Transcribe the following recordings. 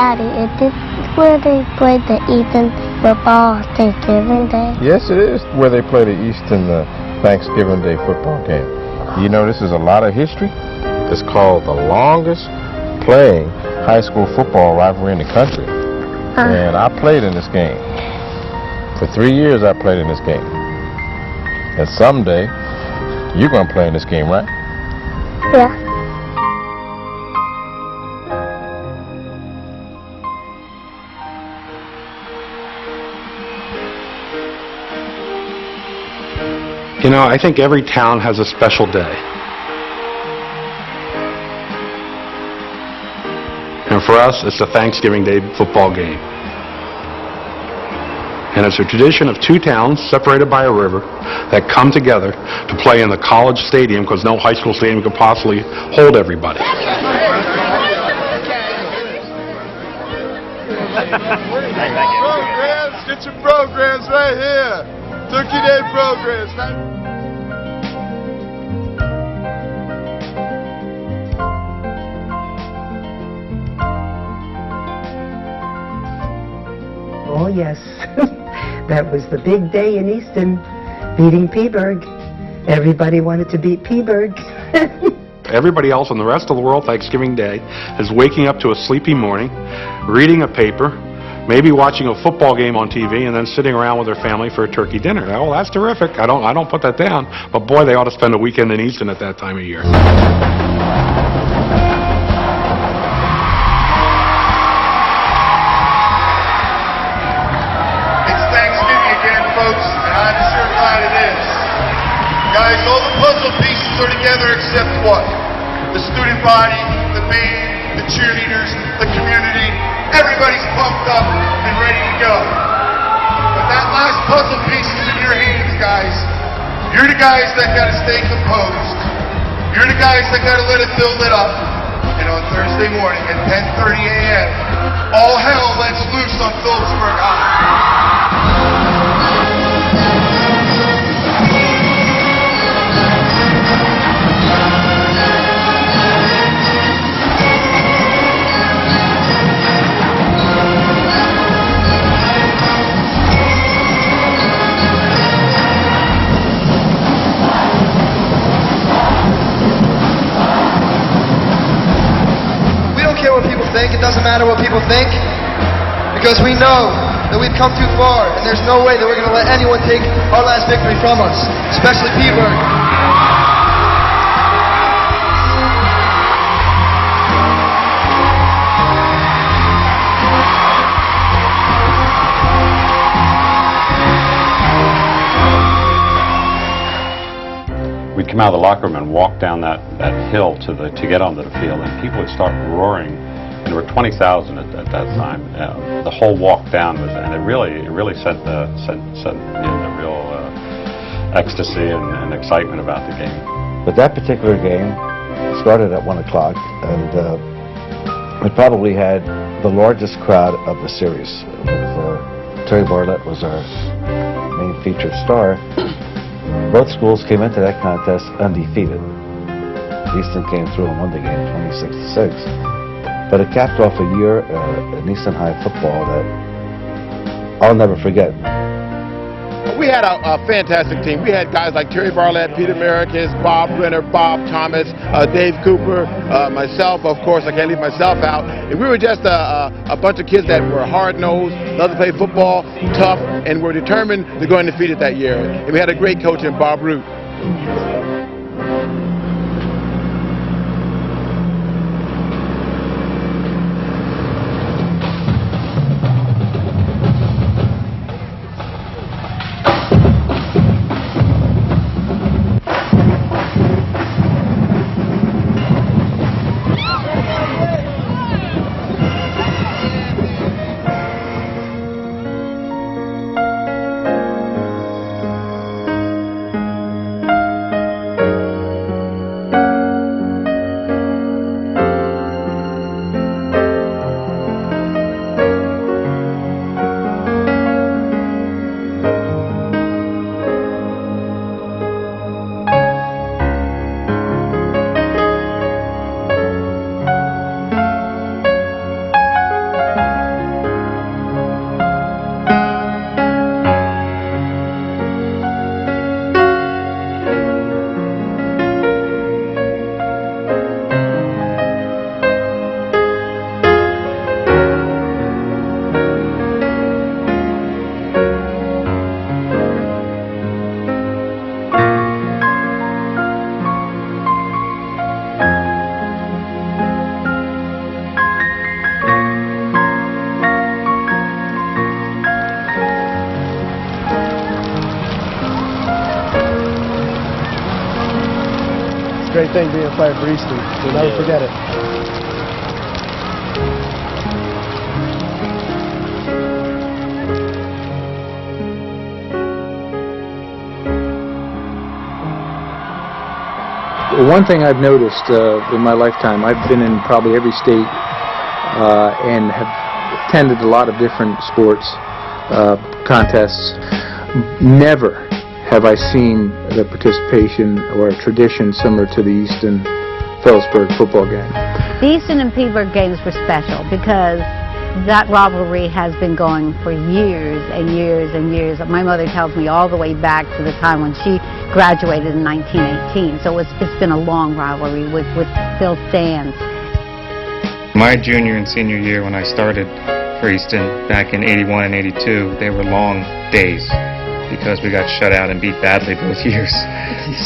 Daddy, is this where they play the Easton football Thanksgiving Day? Yes, it is where they play the Easton Thanksgiving Day football game. You know, this is a lot of history. It's called the longest playing high school football rivalry in the country. And I played in this game. For 3 years I played in this game. And someday, you're going to play in this game, right? Yeah. You know, I think every town has a special day. And for us, it's the Thanksgiving Day football game. And it's a tradition of two towns separated by a river that come together to play in the college stadium because no high school stadium could possibly hold everybody. Programs, get your programs right here. Turkey Day programs. Oh, yes. That was the big day in Easton, beating Peaburg. Everybody wanted to beat Peaburg. Everybody else in the rest of the world, Thanksgiving Day, is waking up to a sleepy morning, reading a paper, maybe watching a football game on TV, and then sitting around with their family for a turkey dinner. Oh, that's terrific. I don't put that down. But boy, they ought to spend a weekend in Easton at that time of year. Guys, all the puzzle pieces are together except what? The student body, the band, the cheerleaders, the community. Everybody's pumped up and ready to go. But that last puzzle piece is in your hands, guys. You're the guys that gotta stay composed. You're the guys that gotta let it build it up. And on Thursday morning at 10:30 a.m., all hell lets loose on Phillipsburg High. It doesn't matter what people think, because we know that we've come too far, and there's no way that we're going to let anyone take our last victory from us, especially Peaburg. We'd come out of the locker room and walk down that hill to get onto the field, and people would start roaring. And there were 20,000 at that time. The whole walk down was, and it really set in a real ecstasy and excitement about the game. But that particular game started at 1 o'clock, and it probably had the largest crowd of the series. Terry Bartlett was our main featured star. Both schools came into that contest undefeated. Easton came through and won the game 26-6. But it capped off a year in Easton High football that I'll never forget. We had a fantastic team. We had guys like Terry Bartlett, Peter Maricus, Bob Brenner, Bob Thomas, Dave Cooper, myself, of course, I can't leave myself out. And we were just a bunch of kids that were hard-nosed, loved to play football, tough, and were determined to go undefeated that year. And we had a great coach in Bob Root. a great thing being a player for Easton. We'll never forget it. One thing I've noticed in my lifetime, I've been in probably every state and have attended a lot of different sports contests. Never have I seen the participation or a tradition similar to the Easton-Phillipsburg football game. The Easton and Peterborough games were special because that rivalry has been going for years and years and years. My mother tells me all the way back to the time when she graduated in 1918. So it's been a long rivalry with still stands. My junior and senior year when I started for Easton back in 81 and 82, they were long days because we got shut out and beat badly both years.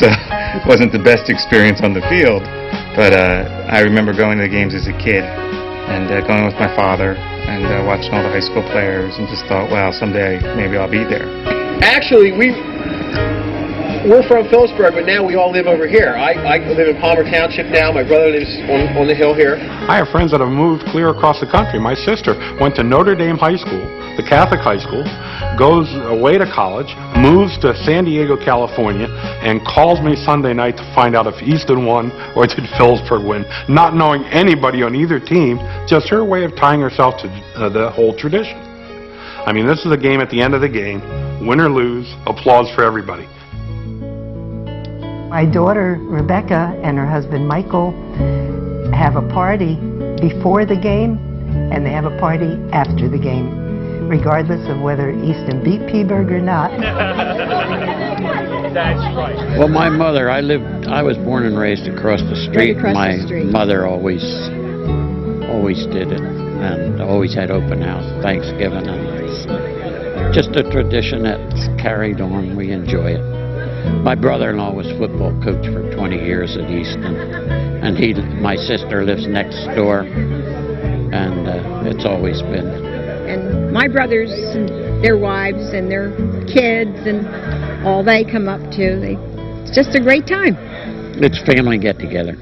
So it wasn't the best experience on the field, but I remember going to the games as a kid and going with my father and watching all the high school players and just thought, wow, someday maybe I'll be there. Actually, we're from Phillipsburg, but now we all live over here. I live in Palmer Township now. My brother lives on the hill here. I have friends that have moved clear across the country. My sister went to Notre Dame High School, the Catholic high school, goes away to college, moves to San Diego, California, and calls me Sunday night to find out if Easton won or did Phillipsburg win, not knowing anybody on either team, just her way of tying herself to the whole tradition. I mean, this is a game at the end of the game, win or lose, applause for everybody. My daughter, Rebecca, and her husband, Michael, have a party before the game, and they have a party after the game, regardless of whether Easton beat Peterborough or not. That's right. Well, my mother, I was born and raised across the street. My mother always did it, and always had open house, Thanksgiving, and it's just a tradition that's carried on. We enjoy it. My brother-in-law was football coach for 20 years at Easton, and my sister lives next door, and it's always been. And my brothers and their wives and their kids and all they come up to, it's just a great time. It's family get-together.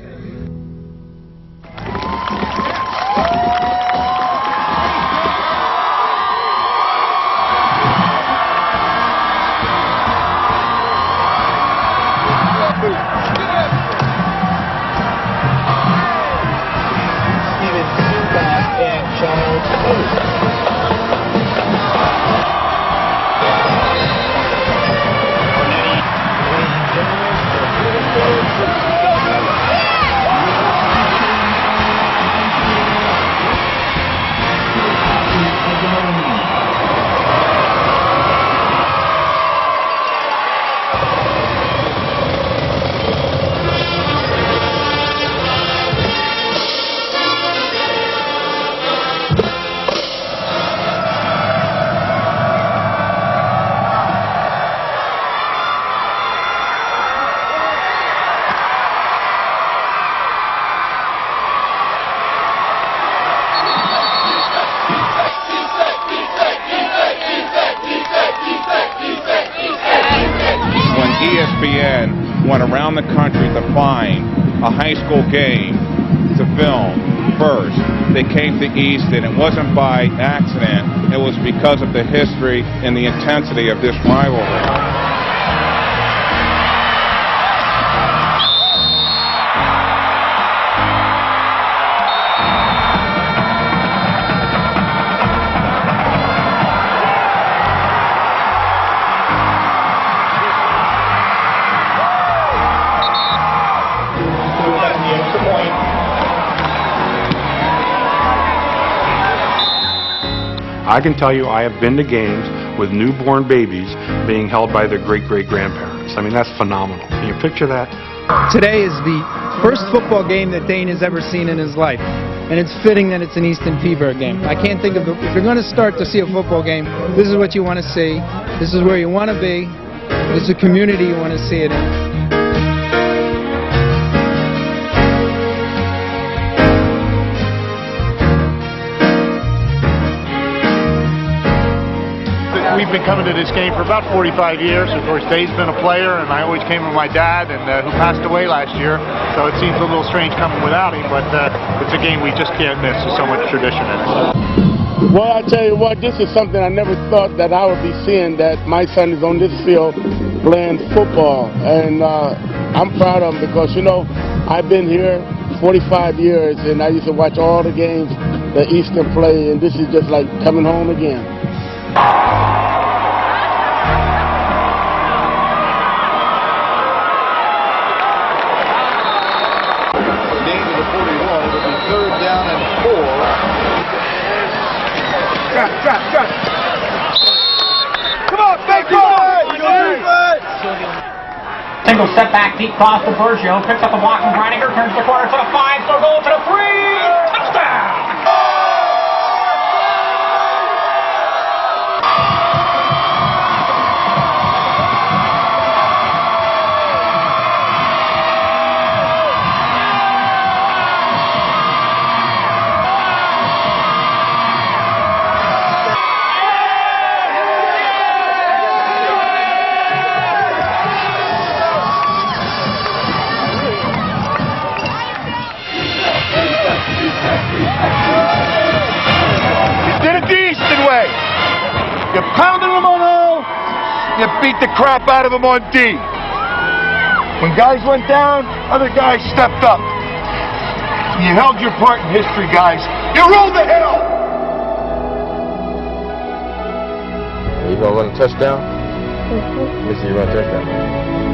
ESPN went around the country to find a high school game to film first. They came to Easton. It wasn't by accident. It was because of the history and the intensity of this rivalry. I can tell you I have been to games with newborn babies being held by their great-great-grandparents. I mean, that's phenomenal. Can you picture that? Today is the first football game that Dane has ever seen in his life, and it's fitting that it's an Easton Peterborough game. I can't think of it. If you're going to start to see a football game, this is what you want to see. This is where you want to be. This is a community you want to see it in. we've been coming to this game for about 45 years. Of course, Dave's been a player, and I always came with my dad, and who passed away last year. So it seems a little strange coming without him, but it's a game we just can't miss. There's so much tradition in it. Well, I tell you what, this is something I never thought that I would be seeing, that my son is on this field playing football. And I'm proud of him because, you know, I've been here 45 years, and I used to watch all the games that Easton play, and this is just like coming home again. Gain to the 41. It'll be 3rd down and 4. Drop. Come on, big boy! Single step back, deep cross to Bergio, picks up the block from Reininger, turns the corner to the 5, so goal to the 3, touchdown! You pounded them on O, you beat the crap out of them on D. When guys went down, other guys stepped up. You held your part in history, guys. You ruled the hill! Are you going to run a touchdown? Let me see you run a touchdown.